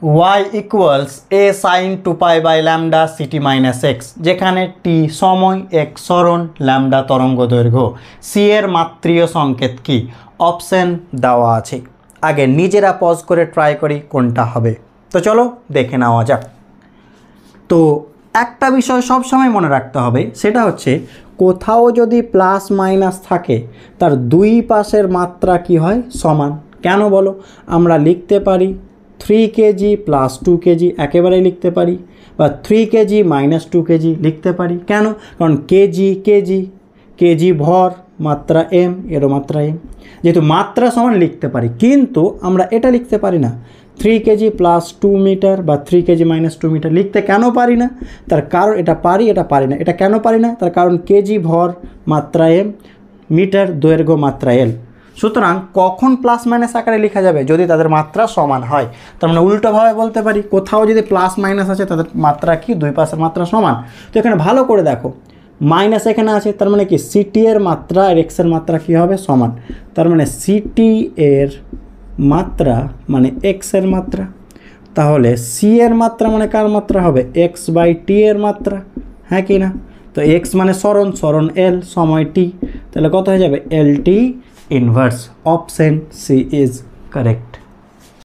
y equals a sin 2 pi by lambda c t minus x, যেখানে t সময়, x সরণ, lambda তরঙ্গ দৈর্ঘ্য। c এর মাত্রীয় সংকেত কি? অপশন দেওয়া আছে। আগে নিজেরা পজ করে ট্রাই করি কোনটা হবে। তো চলো দেখে নেওয়া যাক। তো একটা বিষয় সবসময় মনে রাখতে হবে, সেটা হচ্ছে কোথাও যদি প্লাস মাইনাস থাকে তার দুই পাশের মাত্রা কি হয়? সমান। কেন বলো? আমরা লিখতে পারি 3 কেজি প্লাস 2 কেজি একেবারেই লিখতে পারি, বা 3 কেজি মাইনাস 2 কেজি লিখতে পারি। কেন? কারণ কেজি কেজি, কেজি ভর, মাত্রা এম, এরও মাত্রা এম, যেহেতু মাত্রা সমান লিখতে পারি। কিন্তু আমরা এটা লিখতে পারি না 3 কেজি প্লাস 2 মিটার বা 3 কেজি মাইনাস 2 মিটার লিখতে কেন পারি না? তার কারণ এটা পারি, এটা পারি না। এটা কেন পারি না? তার কারণ কেজি ভর মাত্রা এম, মিটার দৈর্ঘ্য মাত্রা এল। সুতরাং কখন প্লাস মাইনাস আকারে লেখা যাবে? যদি তাদের মাত্রা সমান হয়। তার মানে উল্টোভাবে বলতে পারি, কোথাও যদি প্লাস মাইনাস আছে তাদের মাত্রা কি? দুই পাশের মাত্রা সমান। তো এখানে ভালো করে দেখো, মাইনাস এখানে আছে, তার মানে কি সিটি এর মাত্রা আর এক্সের মাত্রা কি হবে? সমান। তার মানে সিটি এর মাত্রা মানে এক্স এর মাত্রা। তাহলে সি এর মাত্রা মানে কার মাত্রা হবে? এক্স বাই টি এর মাত্রা, হ্যাঁ কি না? তো এক্স মানে সরণ, সরণ এল, সময় টি, তাহলে কত হয়ে যাবে? L T inverse. Option C is correct.